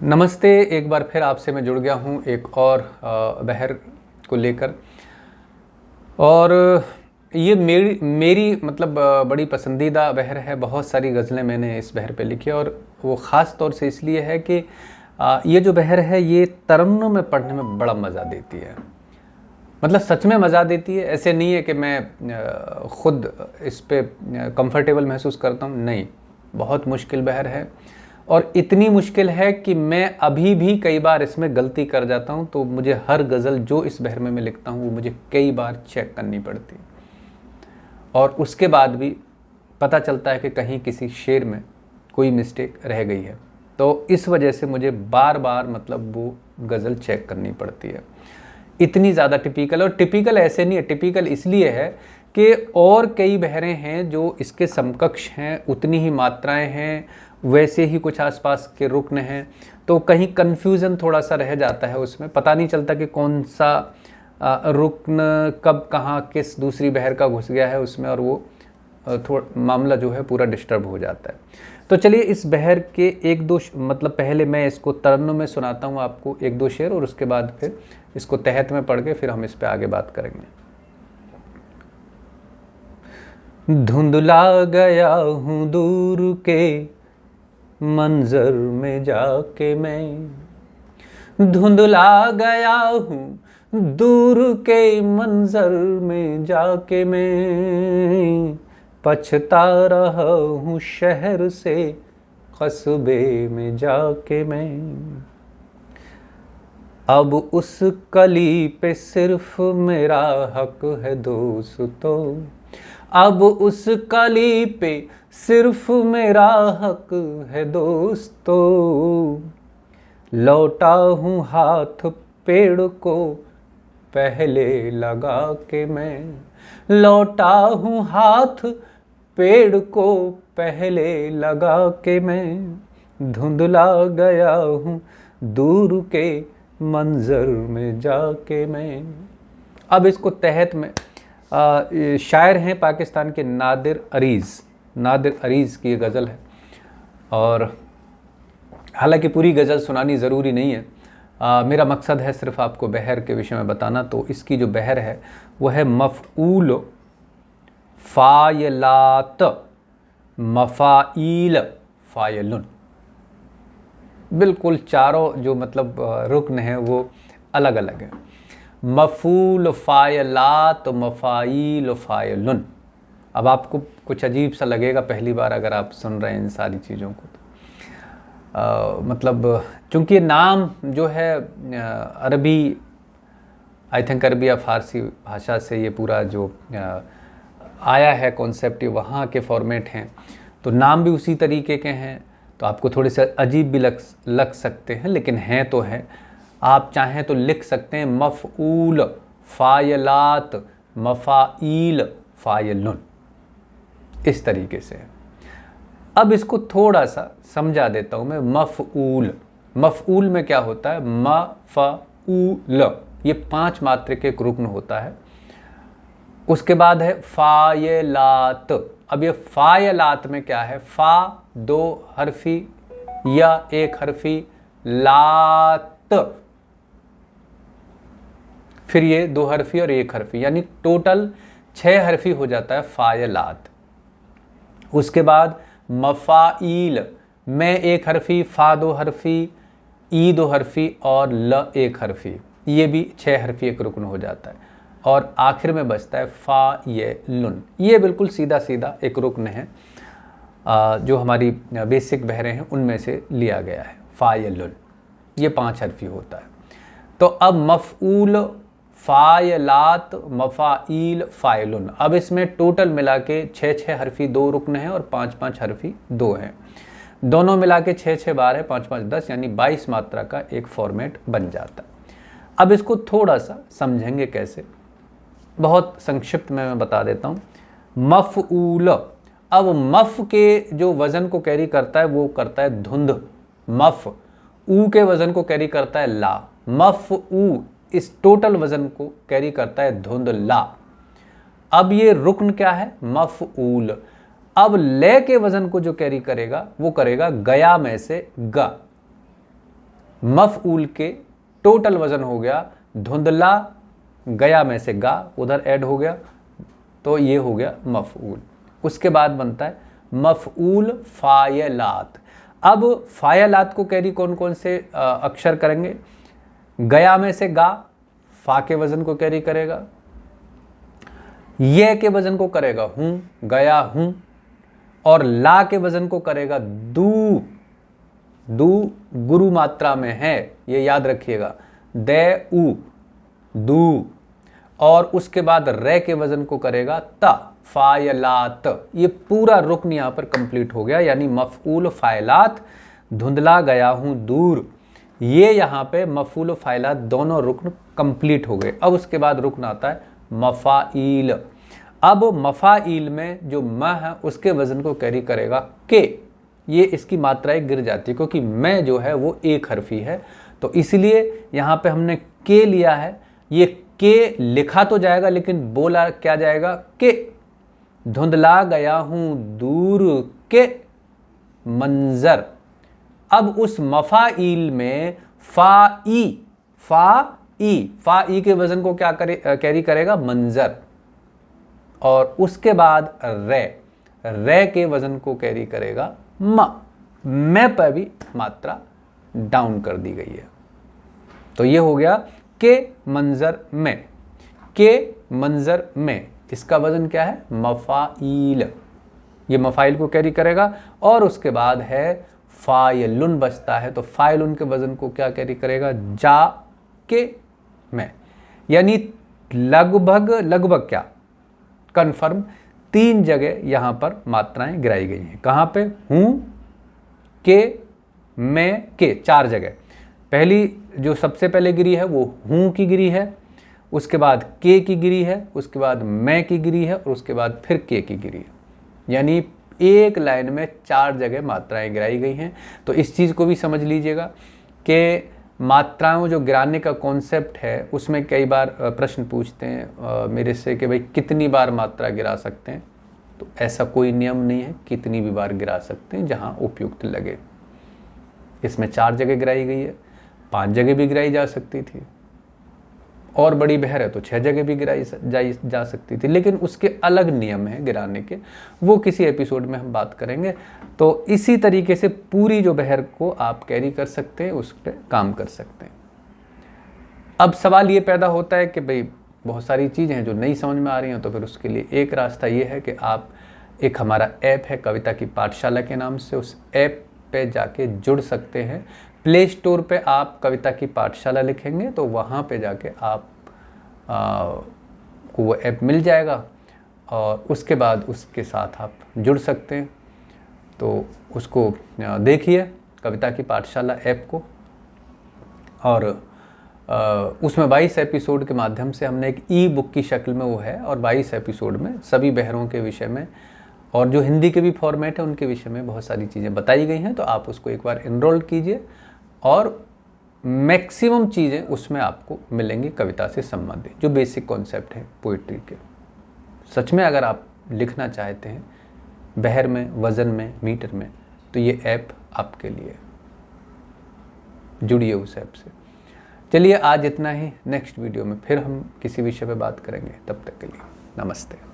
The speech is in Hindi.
नमस्ते। एक बार फिर आपसे मैं जुड़ गया हूँ एक और बहर को लेकर। और ये मेरी मतलब बड़ी पसंदीदा बहर है। बहुत सारी गज़लें मैंने इस बहर पे लिखी और वो ख़ास तौर से इसलिए है कि ये जो बहर है ये तरन्नुम में पढ़ने में बड़ा मज़ा देती है। मतलब सच में मज़ा देती है। ऐसे नहीं है कि मैं ख़ुद इस पे कंफर्टेबल महसूस करता हूँ, नहीं। बहुत मुश्किल बहर है और इतनी मुश्किल है कि मैं अभी भी कई बार इसमें गलती कर जाता हूँ। तो मुझे हर गज़ल जो इस बहर में मैं लिखता हूँ वो मुझे कई बार चेक करनी पड़ती है और उसके बाद भी पता चलता है कि कहीं किसी शेर में कोई मिस्टेक रह गई है। तो इस वजह से मुझे बार बार मतलब वो गज़ल चेक करनी पड़ती है। इतनी ज़्यादा टिपिकल, और टिपिकल ऐसे नहीं है, टिपिकल इसलिए है कि और कई बहरें हैं जो इसके समकक्ष हैं, उतनी ही मात्राएं हैं, वैसे ही कुछ आसपास के रुक्न हैं। तो कहीं कन्फ्यूज़न थोड़ा सा रह जाता है, उसमें पता नहीं चलता कि कौन सा रुक्न कब कहाँ किस दूसरी बहर का घुस गया है उसमें, और वो थोड़ा मामला जो है पूरा डिस्टर्ब हो जाता है। तो चलिए इस बहर के एक दो मतलब पहले मैं इसको तरन्नुम में सुनाता हूँ आपको एक दो शेर, और उसके बाद फिर इसको तहत में पढ़ के फिर हम इस पे आगे बात करेंगे। धुंधला गया हूँ दूर के मंजर में जाके मैं, धुंधला गया हूँ दूर के मंजर में जाके मैं, पछता रहा हूँ शहर से कस्बे में जाके मैं। अब उस कली पे सिर्फ मेरा हक है दोस्तों, अब उस कली पे सिर्फ मेरा हक है दोस्तों। लौटा हूँ हाथ पेड़ को पहले लगा के मैं, लौटा हूँ हाथ पेड़ को पहले लगा के मैं, धुंधला गया हूँ दूर के मंजर में जाके मैं। अब इसको तहत में शायर हैं पाकिस्तान के नादिर अरीज़ की गज़ल है। और हालांकि पूरी गज़ल सुनानी ज़रूरी नहीं है, मेरा मकसद है सिर्फ आपको बहर के विषय में बताना। तो इसकी जो बहर है वो है मफ़ऊल फ़ायलात मफ़ाइल फ़ायलुन। बिल्कुल चारों जो मतलब रुकन हैं वो अलग अलग हैं। मफ़ूल फ़ायलात मफ़ाइल फ़ायलुन। अब आपको कुछ अजीब सा लगेगा पहली बार अगर आप सुन रहे हैं इन सारी चीज़ों को। मतलब चूँकि नाम जो है अरबी, आई थिंक अरबी या फ़ारसी भाषा से ये पूरा जो आया है कॉन्सेप्ट, ये वहाँ के फॉर्मेट हैं, तो नाम भी उसी तरीके के हैं। तो आपको थोड़े से अजीब भी लग सकते हैं, लेकिन हैं तो हैं। आप चाहें तो लिख सकते हैं मफ़ऊल फ़ायलात मफ़ाइल फ़ायलुन, इस तरीके से। अब इसको थोड़ा सा समझा देता हूँ मैं। मफ़ऊल में क्या होता है? मफ़ऊल, ये 5 मात्रिक एक रुक्न होता है। उसके बाद है फ़ायलात। अब ये फ़ायलात में क्या है? फ़ा 2 हरफी या 1 हरफी, लात फिर ये 2 हरफी और 1 हरफी, यानी टोटल 6 हरफी हो जाता है फ़ायलात। उसके बाद मफ़ाइल में 1 हरफी, फ़ा 2 हरफी, ई 2 हरफी और ल 1 हरफी, ये भी 6 हरफी एक रुकन हो जाता है। और आखिर में बचता है फ़ायलुन। ये बिल्कुल सीधा सीधा एक रुकन है जो हमारी बेसिक बहरें हैं उनमें से लिया गया है। फ़ायलुन ये 5 हरफी होता है। तो अब मफ़ऊल फ़ायलात मफ़ाइल फ़ायलुन, अब इसमें टोटल मिला के 6 हरफी 2 रुकन हैं और 5 हरफी 2 हैं। दोनों मिला के 6 12 5 10, यानी 22 मात्रा का एक फॉर्मेट बन जाता है। अब इसको थोड़ा सा समझेंगे कैसे, बहुत संक्षिप्त में मैं बता देता हूँ। मफ़ऊल, अब मफ़ के जो वज़न को कैरी करता है वो करता है धुंध, मफ़। ऊ के वज़न को कैरी करता है ला, मफ़ऊ इस टोटल वज़न को कैरी करता है धुंध ला। अब ये रुकन क्या है? मफ़ऊल। अब ले के वज़न को जो कैरी करेगा वो करेगा गया में से ग। मफऊल के टोटल वजन हो गया धुंधला, गया में से गा उधर ऐड हो गया, तो ये हो गया मफऊल। उसके बाद बनता है मफऊल फायलात। अब फायलात को कैरी कौन कौन से अक्षर करेंगे? गया में से गा, फा के वजन को कैरी करेगा, ये के वजन को करेगा हूं, गया हूं, और ला के वजन को करेगा दू, दू गुरु मात्रा में है, ये याद रखिएगा, दे उ, दू, और उसके बाद रे के वजन को करेगा ता, फायलात। ये पूरा रुकन यहां पर कंप्लीट हो गया, यानी मफऊल फायलात, धुंधला गया हूं दूर, ये यहां पे मफऊल फायलात दोनों रुकन कंप्लीट हो गए। अब उसके बाद रुकन आता है मफाइल। अब मफाइल में जो म है उसके वजन को कैरी करेगा के, ये इसकी मात्राएं गिर जाती है क्योंकि मैं जो है वो एक हरफी है, तो इसलिए यहाँ पे हमने के लिया है। ये के लिखा तो जाएगा लेकिन बोला क्या जाएगा? के। धुंधला गया हूं दूर के मंजर। अब उस मफाइल में फाई, फाई के वजन को क्या कैरी करेगा? मंजर। और उसके बाद रे के वजन को कैरी करेगा मैं पर भी मात्रा डाउन कर दी गई है। तो ये हो गया के मंजर में, के मंजर में, इसका वजन क्या है? मफाइल। ये मफाइल को कैरी करेगा। और उसके बाद है फायलुन बचता है, तो फायलुन के वजन को क्या कैरी करेगा? जा के में। यानी लगभग क्या कन्फर्म 3 जगह यहां पर मात्राएं गिराई गई हैं। कहां पे? हूं, के, मैं, के, 4 जगह। पहली जो सबसे पहले गिरी है वो हूं की गिरी है, उसके बाद के की गिरी है, उसके बाद मैं की गिरी है, और उसके बाद फिर के की गिरी है। यानी एक लाइन में 4 जगह मात्राएं गिराई गई हैं। तो इस चीज़ को भी समझ लीजिएगा कि मात्राओं जो गिराने का कॉन्सेप्ट है उसमें कई बार प्रश्न पूछते हैं मेरे से कि भाई कितनी बार मात्रा गिरा सकते हैं। तो ऐसा कोई नियम नहीं है, कितनी भी बार गिरा सकते हैं जहां उपयुक्त लगे। इसमें 4 जगह गिराई गई है, 5 जगह भी गिराई जा सकती थी, और बड़ी बहर है तो 6 जगह भी गिराई जा सकती थी, लेकिन उसके अलग नियम है गिराने के, वो किसी एपिसोड में हम बात करेंगे। तो इसी तरीके से पूरी जो बहर को आप कैरी कर सकते हैं, उस पर काम कर सकते हैं। अब सवाल ये पैदा होता है कि भाई बहुत सारी चीज़ें हैं जो नहीं समझ में आ रही हैं, तो फिर उसके लिए एक रास्ता ये है कि आप एक हमारा ऐप है कविता की पाठशाला के नाम से, उस ऐप पे जाके जुड़ सकते हैं। प्ले स्टोर पे आप कविता की पाठशाला लिखेंगे तो वहाँ पे जाके आप को वो ऐप मिल जाएगा, और उसके बाद उसके साथ आप जुड़ सकते हैं। तो उसको देखिए कविता की पाठशाला ऐप को, और उसमें 22 एपिसोड के माध्यम से हमने एक ई बुक की शक्ल में वो है, और 22 एपिसोड में सभी बहरों के विषय में और जो हिंदी के भी फॉर्मेट है उनके विषय में बहुत सारी चीज़ें बताई गई हैं। तो आप उसको एक बार इनरोल कीजिए, और मैक्सिमम चीज़ें उसमें आपको मिलेंगी कविता से संबंधित, जो बेसिक कॉन्सेप्ट है पोइट्री के। सच में अगर आप लिखना चाहते हैं बहर में, वज़न में, मीटर में, तो ये ऐप आपके लिए। जुड़िए उस ऐप से। चलिए आज इतना ही, नेक्स्ट वीडियो में फिर हम किसी विषय पे बात करेंगे। तब तक के लिए नमस्ते।